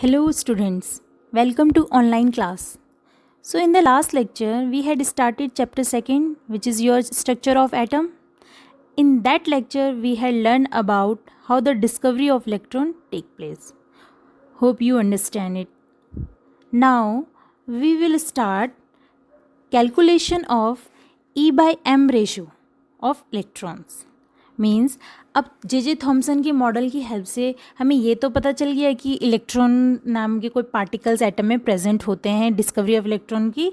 Hello students, welcome to online class. So in the last lecture we had started chapter 2nd, which is your structure of atom. In that lecture we had learned about how the discovery of electron take place. Hope you understand it. Now we will start calculation of E by m ratio of electrons. Means अब J Thomson की model की help से हमें ये तो पता चल गया कि इलेक्ट्रॉन नाम के कोई पार्टिकल्स एटम में प्रेजेंट होते हैं. डिस्कवरी ऑफ इलेक्ट्रॉन की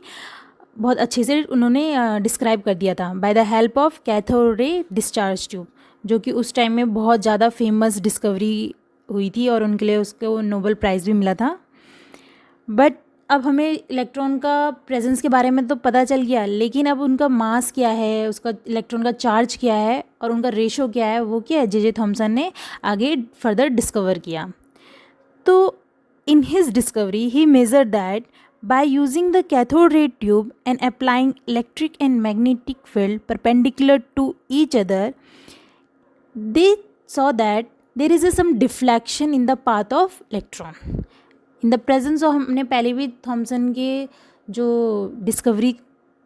बहुत अच्छे से उन्होंने डिस्क्राइब कर दिया था by the help of cathode ray discharge tube, जो कि उस टाइम में बहुत ज़्यादा फेमस डिस्कवरी हुई थी और उनके लिए उसको नोबेल प्राइज़ भी मिला था. बट अब हमें इलेक्ट्रॉन का प्रेजेंस के बारे में तो पता चल गया, लेकिन अब उनका मास क्या है, उसका इलेक्ट्रॉन का चार्ज क्या है और उनका रेशो क्या है, वो क्या है जे थॉमसन ने आगे फर्दर डिस्कवर किया. तो in his discovery he measure that by using the cathode ray tube and applying electric and magnetic field perpendicular to each other, they saw that there is some deflection in the path of electron. In the presence of, हमने पहले भी Thompson के जो discovery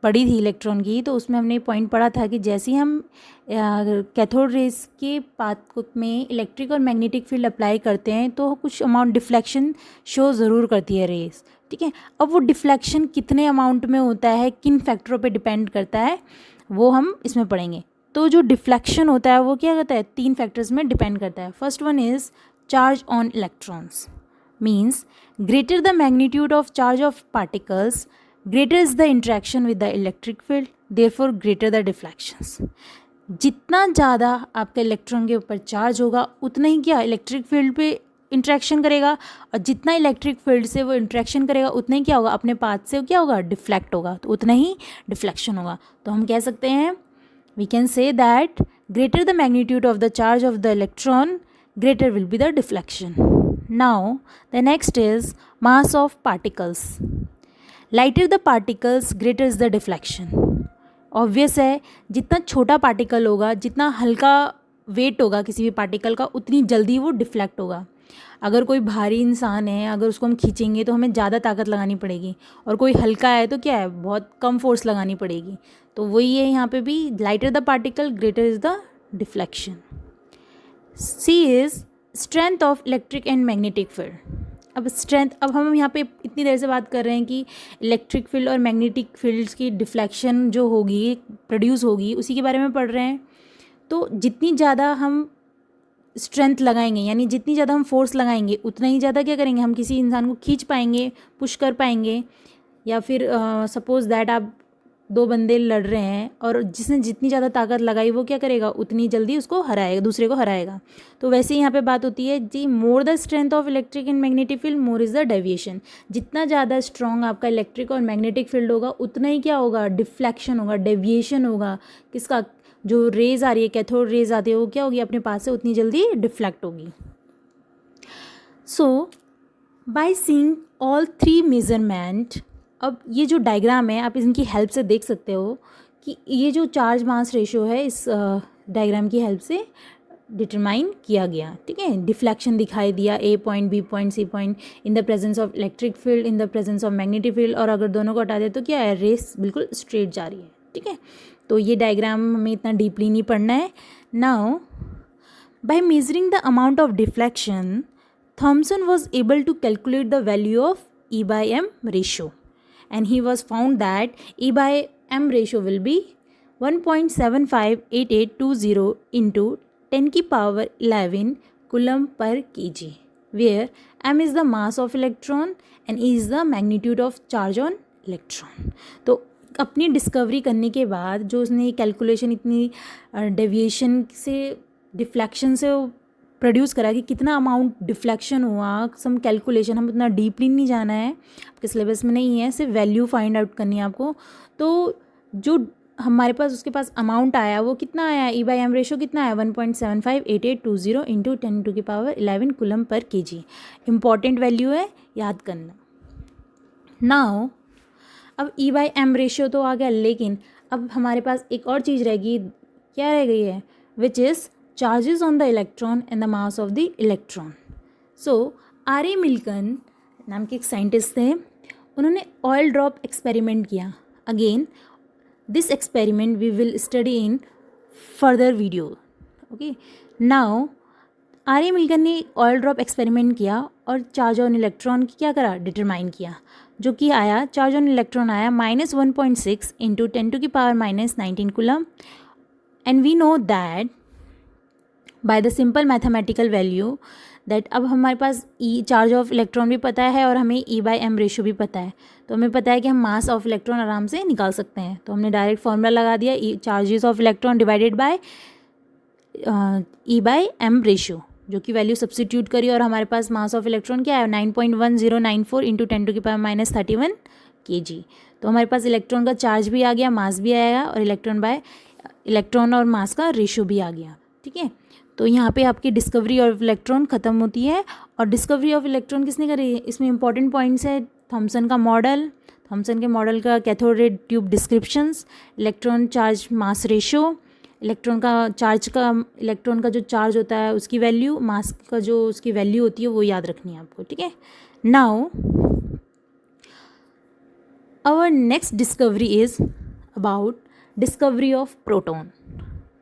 पढ़ी थी electron की, तो उसमें हमने पॉइंट पढ़ा था कि जैसे ही हम कैथोड रेस के पाथ में इलेक्ट्रिक और मैग्नेटिक फील्ड अप्लाई करते हैं तो कुछ अमाउंट डिफ्लेक्शन शो ज़रूर करती है रेस. ठीक है, अब वो डिफ्लेक्शन कितने अमाउंट में होता है, किन फैक्टरों पे डिपेंड करता है, वो हम इसमें पढ़ेंगे. तो जो डिफ्लेक्शन होता है वो क्या करता है, 3 फैक्टर्स में डिपेंड करता है. First one is charge on electrons. Means greater the magnitude of charge of particles, greater is the interaction with the electric field, therefore greater the deflections. जितना ज़्यादा आपके इलेक्ट्रॉन के ऊपर चार्ज होगा उतना ही क्या इलेक्ट्रिक फील्ड पे इंट्रैक्शन करेगा, और जितना इलेक्ट्रिक फील्ड से वो इंट्रैक्शन करेगा उतना ही क्या होगा, अपने पाथ से क्या होगा, डिफ्लेक्ट होगा, तो उतना ही डिफ्लेक्शन होगा. तो हम कह सकते हैं, we can say that greater the magnitude of the charge of the electron, greater will be the deflection. Now the next is mass of particles. Lighter the particles, greater is the deflection. Obvious है, जितना छोटा particle होगा, जितना हल्का wait होगा किसी भी particle का, उतनी जल्दी वो डिफ्लेक्ट होगा. अगर कोई भारी इंसान है, अगर उसको हम खींचेंगे तो हमें ज़्यादा ताकत लगानी पड़ेगी, और कोई हल्का है तो क्या है, बहुत कम फोर्स लगानी पड़ेगी. तो वही है यहाँ पे भी, lighter the particle greater is the deflection. C is strength of electric and magnetic field. अब स्ट्रेंथ, अब हम यहाँ पे इतनी देर से बात कर रहे हैं कि इलेक्ट्रिक फील्ड और मैग्नेटिक फील्ड्स की डिफ्लेक्शन जो होगी, प्रोड्यूस होगी, उसी के बारे में पढ़ रहे हैं. तो जितनी ज़्यादा हम स्ट्रेंथ लगाएंगे, यानी जितनी ज़्यादा हम फोर्स लगाएंगे, उतना ही ज़्यादा क्या करेंगे, हम किसी इंसान को खींच पाएंगे, पुश कर पाएंगे. या फिर सपोज़ दैट आप 2 बंदे लड़ रहे हैं और जिसने जितनी ज़्यादा ताकत लगाई वो क्या करेगा, उतनी जल्दी उसको हराएगा, दूसरे को हराएगा. तो वैसे ही यहाँ पे बात होती है जी, more the strength of electric and magnetic field more is the deviation. जितना ज़्यादा स्ट्रॉन्ग आपका इलेक्ट्रिक और मैग्नेटिक फील्ड होगा उतना ही क्या होगा, डिफ्लेक्शन होगा, डेविएशन होगा. किसका, जो रेज आ रही है, कैथोड रेज आती है, वो क्या होगी, अपने पास से उतनी जल्दी डिफ्लेक्ट होगी. सो बाय सीइंग ऑल 3 मेजरमेंट, अब ये जो डायग्राम है आप इनकी हेल्प से देख सकते हो कि ये जो चार्ज मास रेशियो है इस डायग्राम की हेल्प से डिटरमाइन किया गया. ठीक है, डिफ्लेक्शन दिखाई दिया, A point, B point, C point, in the presence of electric field, in the presence of magnetic field, और अगर दोनों को हटा दे तो क्या है, रेस बिल्कुल स्ट्रेट जा रही है. ठीक है, तो ये डायग्राम हमें इतना डीपली नहीं पढ़ना है. Now by measuring the amount of deflection, Thomson was able to calculate the value of E by m ratio. And he was found that E by m ratio will be 1.758820 into 10 की power 11 coulomb per kg, where m is the mass of electron and E is the magnitude of charge on electron. तो अपनी discovery करने के बाद जो उसने calculation इतनी deviation से, डिफ्लेक्शन से प्रोड्यूस करा कि कितना अमाउंट डिफ्लेक्शन हुआ, सम कैलकुलेशन, हम उतना डीपली नहीं जाना है, आपके सिलेबस में नहीं है, सिर्फ वैल्यू फाइंड आउट करनी है आपको. तो जो हमारे पास उसके पास अमाउंट आया वो कितना आया, ई बाई एम रेशो कितना आया, 1.758820 इंटू 10 टू की power 11 coulomb per KG. Important value है, याद करना. नाउ अब ई बाई एम रेशियो तो आ गया, लेकिन अब हमारे पास एक और चीज़ रहेगी. क्या रह गई है, which is charges on the electron and the mass of the electron. So R.A. Millikan नाम के एक साइंटिस्ट थे, उन्होंने ऑयल ड्रॉप एक्सपेरिमेंट किया. Again this experiment we will study in further video. Okay, now आर्य मिल्टन ने ऑयल ड्रॉप एक्सपेरिमेंट किया और चार्ज ऑन इलेक्ट्रॉन की क्या करा, डिटरमाइन किया, जो कि आया, चार्ज ऑन इलेक्ट्रॉन आया -1.6 into 10⁻⁻19 coulomb. And we know that by the simple mathematical value that अब हमारे पास ई चार्ज ऑफ इलेक्ट्रॉन भी पता है और हमें E/m रेशो भी पता है. तो हमें पता है कि हम मास ऑफ इलेक्ट्रॉन आराम से निकाल सकते हैं. तो हमने डायरेक्ट फॉर्मूला लगा दिया, charges of electron divided by E/m ratio, जो कि वैल्यू सब्सटीट्यूट करी और हमारे पास मास ऑफ इलेक्ट्रॉन क्या है, 9.1094 इंटू 10⁻⁻31 kg. तो हमारे पास इलेक्ट्रॉन का चार्ज भी आ गया, मास भी आएगा और इलेक्ट्रॉन और मास का रेशो भी आ गया. ठीक है, तो यहाँ पे आपकी डिस्कवरी ऑफ इलेक्ट्रॉन ख़त्म होती है. और डिस्कवरी ऑफ इलेक्ट्रॉन किसने करी, इसमें इंपॉर्टेंट पॉइंट्स है थॉमसन का मॉडल, थॉमसन के मॉडल का cathode ray tube descriptions, electron charge mass ratio, electron का जो चार्ज होता है उसकी वैल्यू, मास का जो उसकी वैल्यू होती है वो याद रखनी है आपको. ठीक है, now our next discovery is about discovery of proton.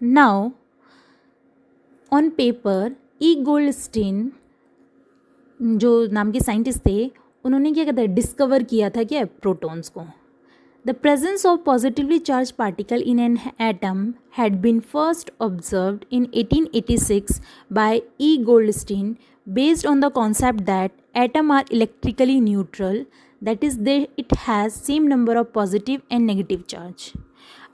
Now on paper E Goldstein जो नाम के साइंटिस्ट थे, उन्होंने क्या कहते हैं, डिस्कवर किया था क्या, प्रोटॉन्स को. The presence of positively charged particle in an atom had been first observed in 1886 by E. Goldstein based on the concept that atoms are electrically neutral, that is it has same number of positive and negative charge.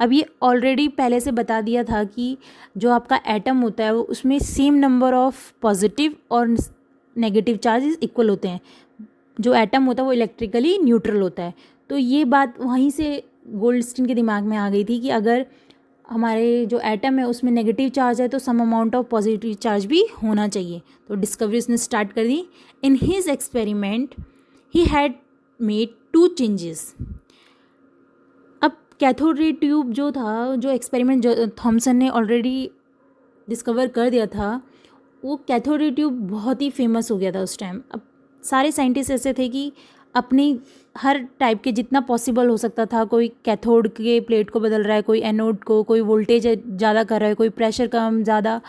अब ये already पहले से बता दिया था कि जो आपका एटम होता है वो उसमें सेम नंबर ऑफ पॉजिटिव और नेगेटिव चार्जेस इक्वल होते हैं. जो एटम होता है वो इलेक्ट्रिकली न्यूट्रल होता है. तो ये बात वहीं से गोल्डस्टीन के दिमाग में आ गई थी कि अगर हमारे जो एटम है उसमें नेगेटिव चार्ज है तो some amount of positive charge भी होना चाहिए. तो डिस्कवरी उसने स्टार्ट कर दी. In his experiment he had made 2 changes. अब कैथोड रे ट्यूब जो था, जो एक्सपेरिमेंट जो थॉमसन ने ऑलरेडी डिस्कवर कर दिया था, वो कैथोड रे ट्यूब बहुत ही फेमस हो गया था उस टाइम. अब सारे साइंटिस्ट ऐसे थे कि अपनी हर टाइप के जितना पॉसिबल हो सकता था, कोई कैथोड के प्लेट को बदल रहा है, कोई एनोड को, कोई वोल्टेज ज़्यादा कर रहा है, कोई प्रेशर कम ज़्यादा,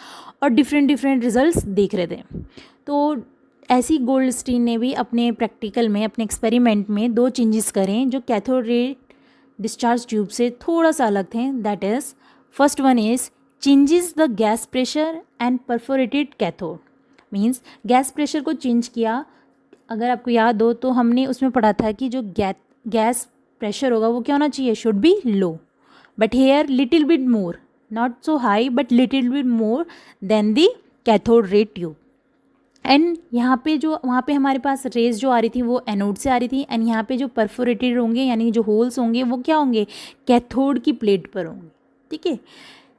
और डिफरेंट रिजल्ट्स देख रहे थे. तो ऐसी गोल्डस्टीन ने भी अपने प्रैक्टिकल में, अपने एक्सपेरिमेंट में 2 चेंजेस करें जो कैथोड रे डिस्चार्ज ट्यूब से थोड़ा सा अलग थे. That is first one is changes the gas pressure and perforated cathode. Means gas pressure को चेंज किया. अगर आपको याद हो तो हमने उसमें पढ़ा था कि जो गैस प्रेशर होगा वो क्या होना चाहिए, should be low, but here little bit more, not so high but little bit more than the cathode ray tube. And यहाँ पे जो वहाँ पे हमारे पास रेज जो आ रही थी वो एनोड से आ रही थी. एंड यहाँ पे जो परफोरेटेड होंगे यानी जो होल्स होंगे वो क्या होंगे, कैथोड की प्लेट पर होंगे. ठीक है,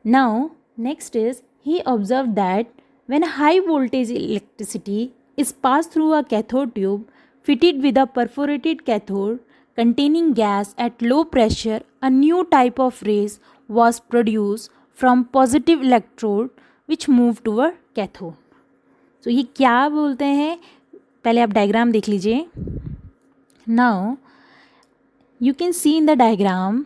now next is he observe that when high voltage electricity is passed through a cathode tube fitted with a perforated cathode containing gas at low pressure, a new type of rays was produced from positive electrode which moved toward cathode. So ये क्या बोलते हैं, पहले आप diagram देख लीजिए. Now you can see in the diagram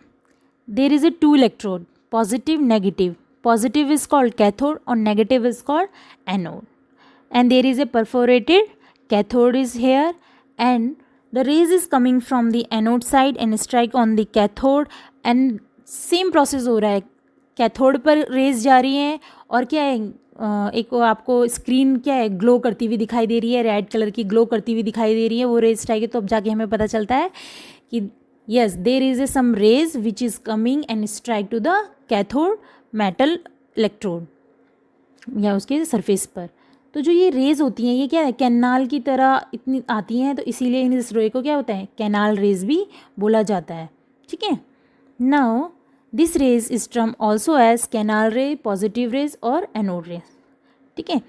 there is a 2 electrode, positive, negative. Positive is called cathode or negative is called anode. And there is a perforated cathode is here, and the rays is coming from the anode side and strike on the cathode, and same process हो रहा है. Cathode पर raise जा रही हैं और क्या है, एक आपको स्क्रीन क्या है, ग्लो करती हुई दिखाई दे रही है, रेड कलर की ग्लो करती हुई दिखाई दे रही है. वो रेज स्ट्राइक है तो अब जाके हमें पता चलता है कि yes there is a some rays which is coming and strike to the cathode metal electrode या उसके सरफेस पर. तो जो ये रेज़ होती हैं ये क्या है, कैनाल की तरह इतनी आती हैं, तो इसीलिए इस रे को क्या होता है, कैनाल रेज भी बोला जाता है. ठीक है, now this rays is term also as canal ray, positive rays और एनोड रेज. ठीक है,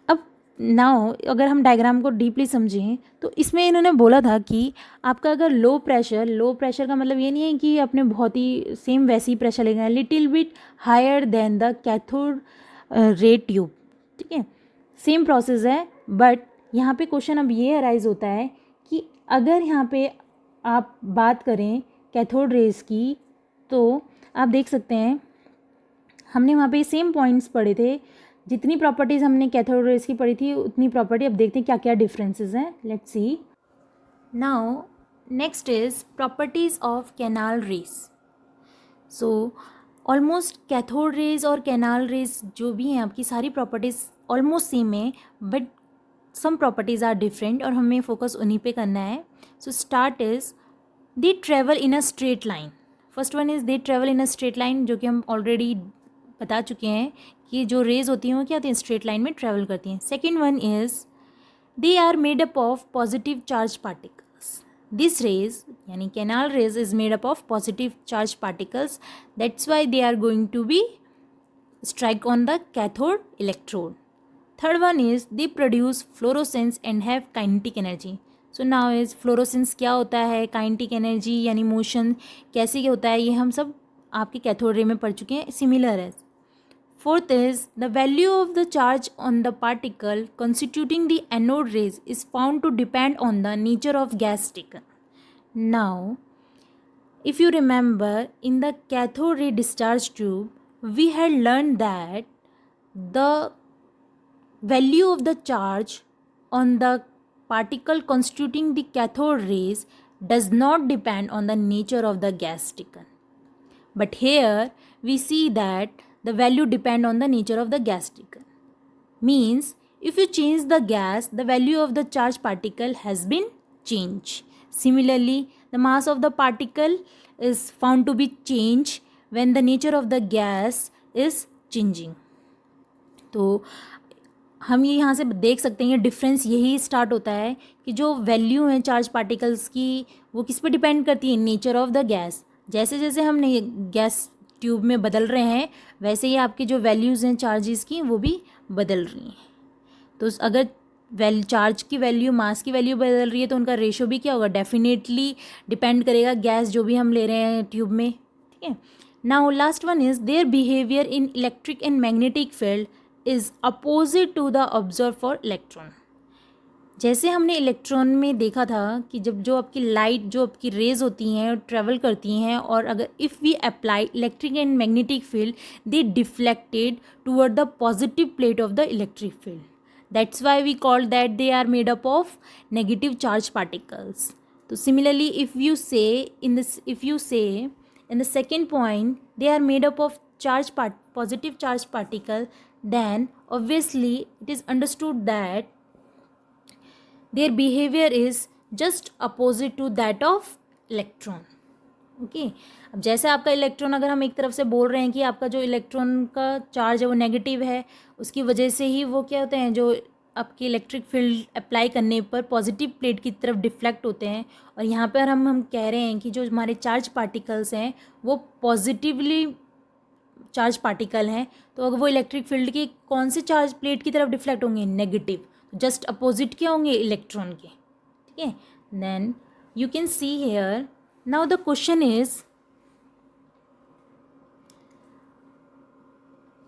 अब नाउ अगर हम डायग्राम को डीपली समझें तो इसमें इन्होंने बोला था कि आपका अगर लो प्रेशर का मतलब ये नहीं है कि आपने बहुत ही सेम वैसी प्रेशर लेना है, little bit higher than the cathode ray tube. ठीक है, सेम प्रोसेस है, बट यहाँ पे क्वेश्चन अब ये अराइज होता है कि अगर यहाँ पे आप बात करें कैथोड रेज की, तो आप देख सकते हैं हमने वहाँ पे सेम पॉइंट्स पढ़े थे, जितनी प्रॉपर्टीज़ हमने कैथोड रेज की पढ़ी थी उतनी प्रॉपर्टी। अब देखते हैं क्या क्या डिफरेंसेस हैं। Let's see. Now next is properties of canal rays. So almost cathode rays और कैनाल रेज जो भी हैं आपकी सारी प्रॉपर्टीज़ ऑलमोस्ट सेम है, but some properties are different और हमें फोकस उन्हीं पे करना है। So start is they travel in a straight line. First one is they travel in a straight line, जो कि हम ऑलरेडी बता चुके हैं कि जो रेज होती हैं वो क्या होती हैं, स्ट्रेट लाइन में ट्रेवल करती हैं। Second one is they are made up of positive charge particles. This rays यानी canal rays is made up of positive charge particles, that's why they are going to be strike on the cathode electrode. Third one is they produce fluorescence and have kinetic energy. So now is fluorescence क्या होता है, kinetic energy यानी motion कैसे होता है, ये हम सब आपके कैथोड रे में पढ़ चुके हैं, सिमिलर है। Fourth is the value of the charge on the particle constituting the anode rays is found to depend on the nature of gas taken. Now, if you remember in the cathode ray discharge tube, we had learned that the value of the charge on the particle constituting the cathode rays does not depend on the nature of the gas taken. But here we see that the value depend on the nature of the gas taken. Means if you change the gas, the value of the charged particle has been changed. Similarly, the mass of the particle is found to be changed when the nature of the gas is changing. तो हम ये यहाँ से देख सकते हैं, ये difference यही स्टार्ट होता है कि जो वैल्यू है चार्ज पार्टिकल्स की वो किस पे डिपेंड करती है, नेचर ऑफ द गैस। जैसे जैसे हम गैस ट्यूब में बदल रहे हैं वैसे ही आपकी जो वैल्यूज़ हैं चार्जेस की वो भी बदल रही हैं। तो अगर चार्ज की वैल्यू मास की वैल्यू बदल रही है तो उनका रेशो भी क्या होगा, डेफिनेटली डिपेंड करेगा गैस जो भी हम ले रहे हैं ट्यूब में। ठीक है। Now last one is their behaviour in electric and magnetic field is opposite to the observe for electron. जैसे हमने इलेक्ट्रॉन में देखा था कि जब जो आपकी लाइट जो आपकी रेज होती हैं ट्रेवल करती हैं, और अगर if we apply electric and magnetic field they deflected toward the positive plate of the electric field, that's why we call that they are made up of negative charge particles. तो similarly if you say in the second point they are made up of positive charge particle, then obviously it is understood that their behavior is just opposite to that of electron. Okay अब जैसे आपका electron, अगर हम एक तरफ से बोल रहे हैं कि आपका जो इलेक्ट्रॉन का चार्ज है वो नेगेटिव है, उसकी वजह से ही वो क्या होते हैं, जो आपकी इलेक्ट्रिक फील्ड अप्लाई करने पर पॉजिटिव प्लेट की तरफ डिफ्लेक्ट होते हैं। और यहाँ पर हम कह रहे हैं कि जो हमारे चार्ज पार्टिकल्स हैं वो पॉजिटिवली चार्ज पार्टिकल हैं, तो अगर वो इलेक्ट्रिक फील्ड के कौन से चार्ज प्लेट की तरफ डिफ्लेक्ट होंगे, नेगेटिव, जस्ट अपोजिट क्या होंगे, इलेक्ट्रॉन के। ठीक है। Then you can see here, now the question is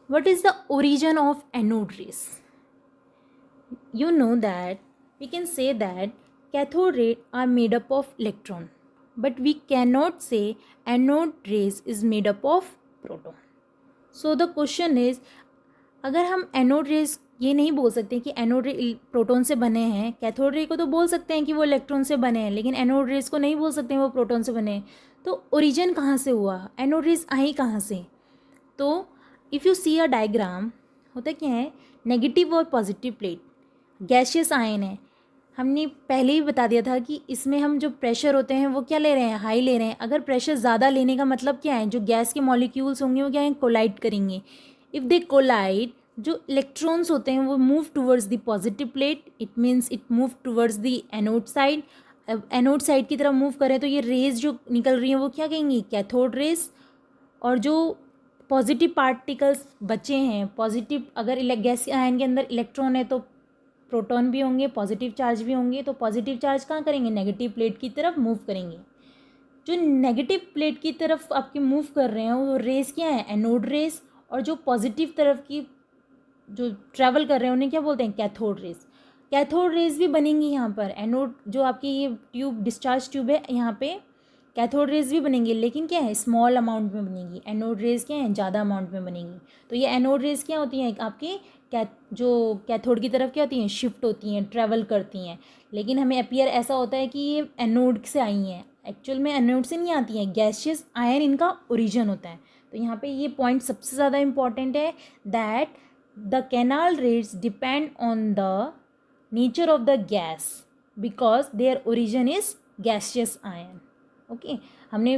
what is the origin of anode rays. You know that we can say that cathode rays are made up of electron, but we cannot say anode rays is made up of proton. So the question is, अगर हम anode rays ये नहीं बोल सकते कि anode रे proton से बने हैं, कैथोड रे को तो बोल सकते हैं कि वो इलेक्ट्रॉन से बने हैं, लेकिन एनोड रेज को नहीं बोल सकते हैं वो प्रोटॉन से बने हैं। तो ओरिजिन कहाँ से हुआ, एनोड रेज आई कहाँ से। तो if you see a diagram, होता क्या है, नेगेटिव और पॉजिटिव प्लेट गैशियस आयन है। हमने पहले ही बता दिया था कि इसमें हम जो प्रेशर होते हैं वो क्या ले रहे हैं, हाई ले रहे हैं। अगर प्रेशर ज़्यादा लेने का मतलब क्या है, जो गैस के मॉलिक्यूल्स होंगे वो क्या है, कोलाइड करेंगे। इफ़ दे कोलाइड, जो इलेक्ट्रॉन्स होते हैं वो move towards the positive plate, it means it move towards the anode side. Anode side की तरफ मूव करें तो ये रेज जो निकल रही हैं वो क्या कहेंगी, कैथोड रेज। और जो पॉजिटिव पार्टिकल्स बचे हैं, पॉजिटिव, अगर गैस आयन के अंदर इलेक्ट्रॉन है तो प्रोटॉन भी होंगे, पॉजिटिव चार्ज भी होंगे, तो पॉजिटिव चार्ज कहाँ करेंगे, नेगेटिव प्लेट की तरफ मूव करेंगे। जो नेगेटिव प्लेट की तरफ आपकी मूव कर रहे हैं वो रेस क्या है, एनोड रेस। और जो पॉजिटिव तरफ की जो ट्रैवल कर रहे हैं उन्हें क्या बोलते हैं, कैथोड रेस। कैथोड रेज भी बनेंगी यहाँ पर, एनोड जो आपकी ये ट्यूब डिस्चार्ज ट्यूब है यहाँ पे कैथोड रेज भी बनेंगी, लेकिन क्या है स्मॉल अमाउंट में बनेगी। एनोड रेज क्या है ज़्यादा अमाउंट में बनेगी। तो ये एनोड रेज क्या होती हैं आपकी जो कैथोड की तरफ क्या होती हैं शिफ्ट होती हैं, ट्रैवल करती हैं। लेकिन हमें अपीयर ऐसा होता है कि ये एनोड से आई हैं, एक्चुअल में एनोड से नहीं आती हैं, गैसियस आयन इनका ओरिजिन होता है। तो यहाँ पे ये पॉइंट सबसे ज़्यादा इम्पॉर्टेंट है that the canal rays depend on the nature of the gas because their origin is gaseous ion. Okay, हमने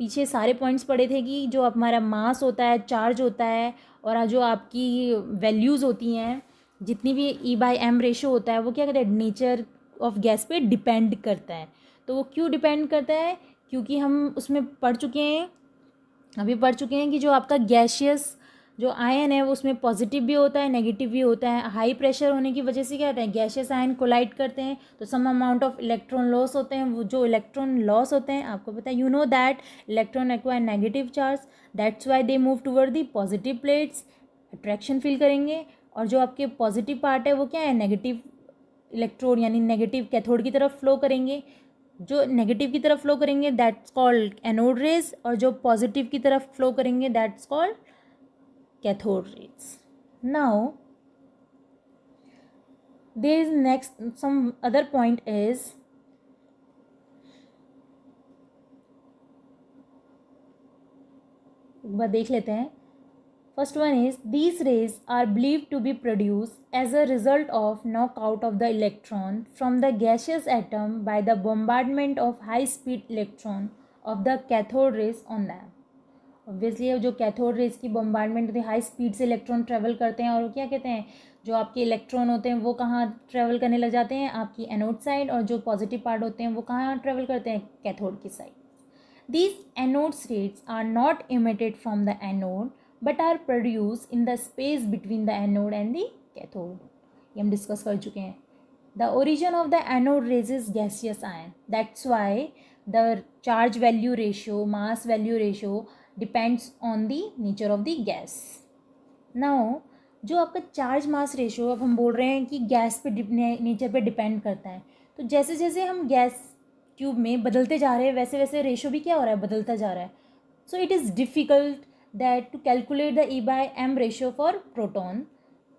पीछे सारे पॉइंट्स पढ़े थे कि जो हमारा मास होता है, चार्ज होता है, और जो आपकी वैल्यूज़ होती हैं, जितनी भी E/M रेशो होता है, वो क्या कहते हैं नेचर ऑफ गैस पे डिपेंड करता है। तो वो क्यों डिपेंड करता है? क्योंकि हम उसमें पढ़ चुके हैं, अभी पढ़ चुके हैं कि जो आपका गैशियस जो आयन है वो उसमें पॉजिटिव भी होता है, नेगेटिव भी होता है। हाई प्रेशर होने की वजह से क्या होता है गैशियस आयन कोलाइड करते हैं, तो some amount of electron loss होते हैं। वो जो इलेक्ट्रॉन लॉस होते हैं आपको पता है, you know that electron acquire negative charge, that's why they move toward the positive plates, attraction feel करेंगे। और जो आपके पॉजिटिव पार्ट है वो क्या है नेगेटिव इलेक्ट्रॉन यानी नेगेटिव कैथोड की तरफ फ्लो करेंगे। जो नेगेटिव की तरफ फ्लो करेंगे दैट्स कॉल्ड एनोड रेज, और जो पॉजिटिव की तरफ फ्लो करेंगे that's called cathode rays. Now there is next some other point is एक बार देख लेते हैं। First one is these rays are believed to be produced as a result of knockout of the electron from the gaseous atom by the bombardment of high speed electron of the cathode rays on them। Obviously जो cathode rays की bombardment होती है, high speed से electron travel करते हैं, और क्या कहते हैं जो आपके इलेक्ट्रॉन होते हैं वो कहाँ ट्रेवल करने लग जाते हैं आपकी एनोड साइड, और जो पॉजिटिव पार्ट होते हैं वो कहाँ ट्रेवल करते हैं कैथोड की side. These anode rays are not emitted from the anode but are produced in the space between the anode and the cathode। ये हम डिस्कस कर चुके हैं। The origin of the anode rays is gaseous ion, that's why the charge value ratio, mass value ratio depends on the nature of the gas। Now जो आपका charge mass ratio अब हम बोल रहे हैं कि गैस पे नेचर पे डिपेंड करता है, तो जैसे जैसे हम गैस ट्यूब में बदलते जा रहे हैं वैसे वैसे रेशो भी क्या हो रहा है बदलता जा रहा है। So it is difficult that to calculate the E/M ratio for proton.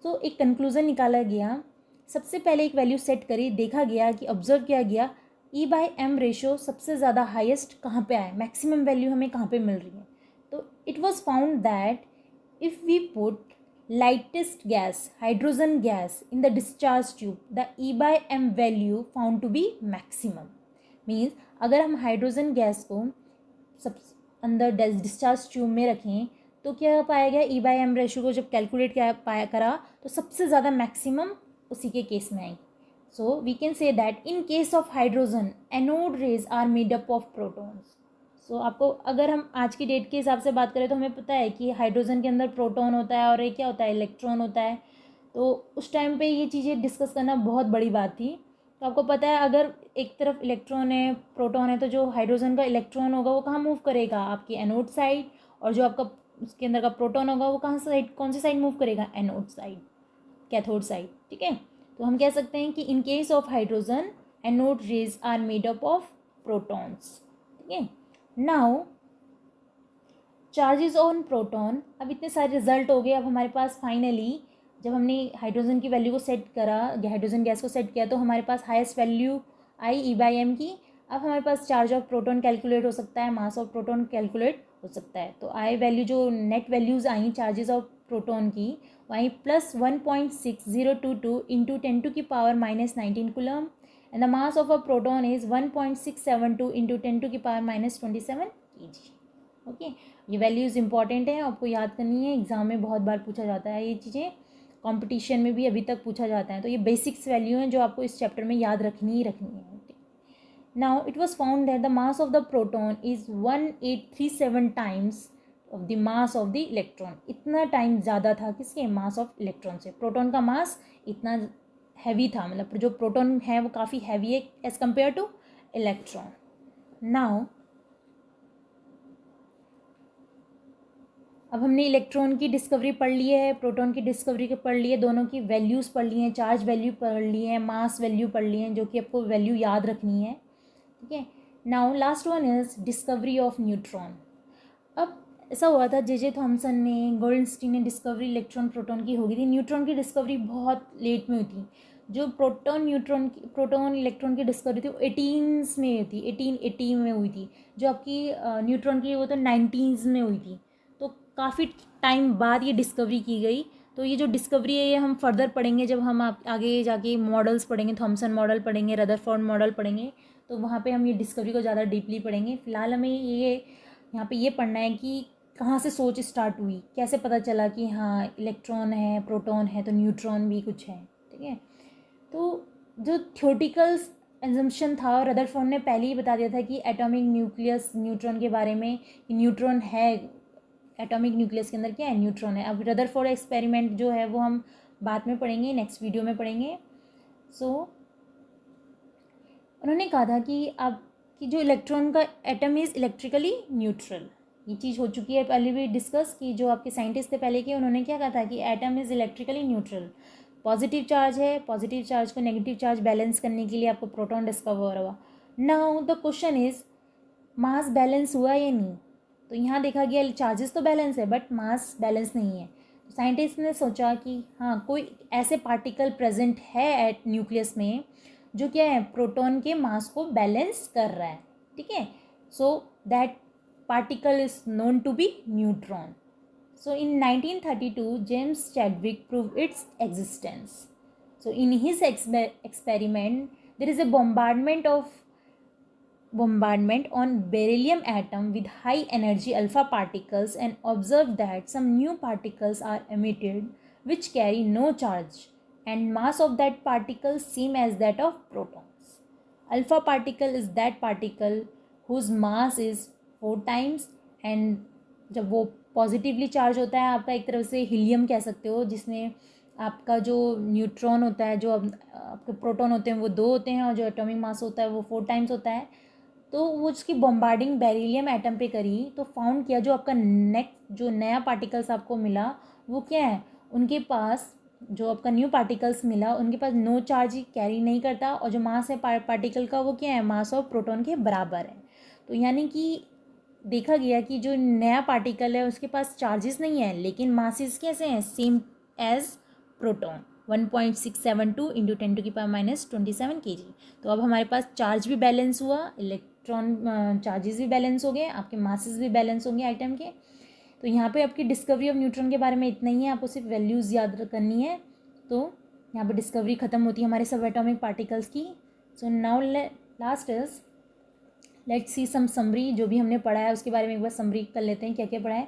So एक कंक्लूज़न निकाला गया, सबसे पहले एक वैल्यू सेट करी, देखा गया कि ऑब्जर्व किया गया E/M रेशो सबसे ज़्यादा हाईएस्ट कहाँ पे आया, मैक्सिमम वैल्यू हमें कहाँ पे मिल रही है। तो it was found that if we put lightest gas hydrogen gas in the discharge tube the E/M value found to be maximum। Means अगर हम हाइड्रोजन गैस को सब अंदर डिस्चार्ज ट्यूब में रखें तो क्या पाया गया E/M रेशो को जब कैलकुलेट करा तो सबसे ज़्यादा मैक्सिमम उसी के केस में आई। So we can say that in case of hydrogen anode rays are made up of protons. So आपको अगर हम आज की डेट के हिसाब से बात करें तो हमें पता है कि हाइड्रोजन के अंदर प्रोटॉन होता है और ये क्या होता है इलेक्ट्रॉन होता है। तो उस टाइम पे ये चीज़ें डिस्कस करना बहुत बड़ी बात थी। तो आपको पता है अगर एक तरफ इलेक्ट्रॉन है प्रोटॉन है तो जो हाइड्रोजन का इलेक्ट्रॉन होगा वो कहाँ मूव करेगा आपकी एनोड साइड, और जो आपका उसके अंदर का प्रोटॉन होगा वो कहाँ साइड कौन सी साइड मूव करेगा एनोड साइड, कैथोड साइड। ठीक है, तो हम कह सकते हैं कि in case of hydrogen anode rays are made up of protons. ठीक है, नाउ चार्जेस ऑन प्रोटॉन। अब इतने सारे रिजल्ट हो गए, अब हमारे पास फाइनली जब हमने हाइड्रोजन की वैल्यू को सेट करा, हाइड्रोजन गैस को सेट किया, तो हमारे पास हाईएस्ट वैल्यू आई E/M की। अब हमारे पास चार्ज ऑफ प्रोटॉन कैलकुलेट हो सकता है, मास ऑफ प्रोटॉन कैलकुलेट हो सकता है। तो आई वैल्यू जो net values I charges of proton की वहीं +1.6022 into 10⁻⁻19 coulomb, and the mass of a proton is 1.672 into 10⁻27 kg। Okay, ये वैल्यूज़ इंपॉर्टेंट है, आपको याद करनी है, एग्जाम में बहुत बार पूछा जाता है ये चीज़ें, कंपटीशन में भी अभी तक पूछा जाता है। तो ये बेसिक्स वैल्यू हैं जो आपको इस चैप्टर में याद रखनी ही रखनी है। Now it was found that the mass of the proton is 1837 times of the mass of the electron. इतना टाइम ज़्यादा था किसके मास ऑफ इलेक्ट्रॉन से, प्रोटॉन का मास इतना हैवी था, मतलब जो प्रोटॉन है वो काफ़ी हैवी है as compare to electron. Now अब हमने इलेक्ट्रॉन की डिस्कवरी पढ़ ली है, प्रोटॉन की डिस्कवरी के पढ़ ली है, दोनों की वैल्यूज़ पढ़ ली हैं, चार्ज वैल्यू पढ़ ली है, मास वैल्यू पढ़ ली है, जो कि आपको वैल्यू याद रखनी है, ठीक है। Now last one is discovery of neutron. अब ऐसा हुआ था, जे थॉमसन ने, गोल्डस्टीन ने डिस्कवरी इलेक्ट्रॉन प्रोटॉन की हो गई थी। न्यूट्रॉन की डिस्कवरी बहुत लेट में हुई थी। जो प्रोटॉन इलेक्ट्रॉन की डिस्कवरी थी वो 18s में हुई थी, 1880 में हुई थी। जो आपकी न्यूट्रॉन की वो तो 19s में हुई थी। तो काफ़ी टाइम बाद ये डिस्कवरी की गई। तो ये जो डिस्कवरी है ये हम फर्दर पढ़ेंगे जब हम आगे जाके मॉडल्स पढ़ेंगे, थॉमसन मॉडल पढ़ेंगे, रदरफोर्ड मॉडल पढ़ेंगे, तो वहाँ पे हम ये डिस्कवरी को ज़्यादा डीपली पढ़ेंगे। फिलहाल हमें ये यहाँ पे ये पढ़ना है कि कहाँ से सोच स्टार्ट हुई, कैसे पता चला कि हाँ इलेक्ट्रॉन है, प्रोटॉन है, तो न्यूट्रॉन भी कुछ है, ठीक है। तो जो थ्योरेटिकल एजम्पशन था, रदरफोर्ड ने पहले ही बता दिया था कि एटॉमिक न्यूक्लियस न्यूट्रॉन के बारे में, कि न्यूट्रॉन है, एटॉमिक न्यूक्लियस के अंदर क्या है, न्यूट्रॉन है। अब रदरफोर्ड एक्सपेरिमेंट जो है वो हम बाद में पढ़ेंगे, नेक्स्ट वीडियो में पढ़ेंगे। सो उन्होंने कहा था कि अब कि जो इलेक्ट्रॉन का एटम इज़ इलेक्ट्रिकली न्यूट्रल। ये चीज़ हो चुकी है पहले भी डिस्कस, कि जो आपके साइंटिस्ट थे पहले के, उन्होंने क्या कहा था कि atom is electrically neutral. Positive charge है, पॉजिटिव चार्ज को नेगेटिव चार्ज बैलेंस करने के लिए आपको प्रोटॉन डिस्कवर हुआ। Now the question is mass balance हुआ या नहीं। तो यहाँ देखा गया चार्जेस तो बैलेंस है बट मास बैलेंस नहीं है। तो साइंटिस्ट ने सोचा कि हाँ कोई ऐसे पार्टिकल प्रेजेंट है एट न्यूक्लियस में जो क्या है, प्रोटॉन के मास को बैलेंस कर रहा है, ठीक है। So that particle is known to be neutron. So in 1932, James Chadwick proved its existence. So in his experiment, there is a bombardment on beryllium atom with high energy alpha particles, and observed that some new particles are emitted which carry no charge, and mass of that particle same as that of protons. Alpha particle is that particle whose mass is 4 times, and जब वो positively charge होता है, आपका एक तरह से helium कह सकते हो, जिसमें आपका जो न्यूट्रॉन होता है, जो आपके प्रोटॉन होते हैं वो 2 होते हैं, और जो एटॉमिक मास होता है वो 4 टाइम्स होता है। तो वो उसकी बॉम्बार्डिंग बेरिलियम एटम पे करी, तो फाउंड किया जो आपका नेक्स्ट जो नया पार्टिकल्स आपको मिला वो क्या है, उनके पास जो आपका न्यू पार्टिकल्स मिला उनके पास नो चार्ज कैरी नहीं करता, और जो मास है पार्टिकल का वो क्या है, मास ऑफ प्रोटॉन के बराबर है। तो यानी कि देखा गया कि जो नया पार्टिकल है उसके पास चार्जेस नहीं है, लेकिन मासेस कैसे हैं, same as proton, 1.672 into 10⁻⁻27 kg। तो अब हमारे पास चार्ज भी बैलेंस हुआ, इलेक्ट्रॉन चार्जेस भी बैलेंस हो गए, आपके मासेस भी बैलेंस होंगे आइटम के। तो यहाँ पे आपकी डिस्कवरी ऑफ न्यूट्रॉन के बारे में इतना ही है, आपको सिर्फ वैल्यूज़ याद करनी है। तो यहाँ पे डिस्कवरी ख़त्म होती है हमारे सब एटॉमिक पार्टिकल्स की। So now last is let's see some summary, जो भी हमने पढ़ा है उसके बारे में एक बार समरी कर लेते हैं, क्या क्या पढ़ा है।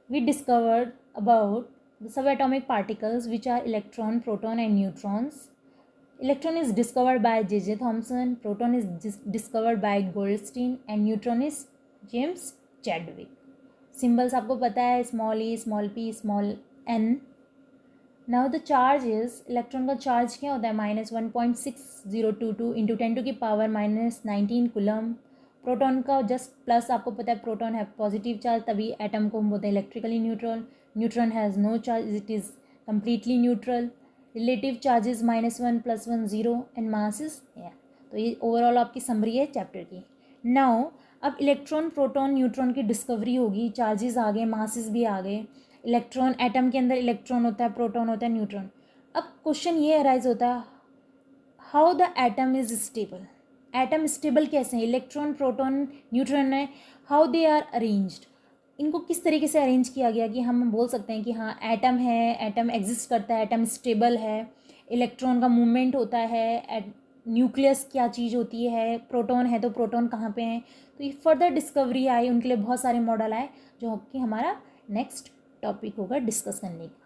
We discovered about the subatomic particles which are electron, proton and neutrons. Electron is discovered by J Thomson, proton is discovered by Goldstein, and neutron is James Chadwick. Symbols आपको पता है, small e, small p, small n. Now the charge is, electron का charge क्या होता है, -1.6022 into 10⁻⁻19 coulomb. Proton का just plus, आपको पता है प्रोटॉन है पॉजिटिव चार्ज, तभी एटम को हम बोलते हैं electrically neutral. Neutron has no charge, it is completely neutral. Relative charges -1 + 1 0 and mass is. तो ये ओवरऑल आपकी समरी है चैप्टर की। नाउ अब इलेक्ट्रॉन, प्रोटॉन, न्यूट्रॉन की डिस्कवरी होगी, चार्जेस आ गए, मासेस भी आ गए। इलेक्ट्रॉन, एटम के अंदर इलेक्ट्रॉन होता है, प्रोटॉन होता है, न्यूट्रॉन। अब क्वेश्चन ये अराइज होता है, how the atom is stable. Atom stable कैसे हैं, इलेक्ट्रॉन, प्रोटॉन, न्यूट्रॉन है, हाउ दे आर अरेंज्ड। इनको किस तरीके से अरेंज किया गया कि हम बोल सकते हैं कि हाँ एटम है, एटम एग्जिस्ट करता है, एटम स्टेबल है, इलेक्ट्रॉन का मूवमेंट होता है, न्यूक्लियस क्या चीज़ होती है, प्रोटॉन है तो प्रोटॉन कहाँ पे हैं। तो ये फर्दर डिस्कवरी आई, उनके लिए बहुत सारे मॉडल आए, जो कि हमारा नेक्स्ट टॉपिक होगा डिस्कस करने का।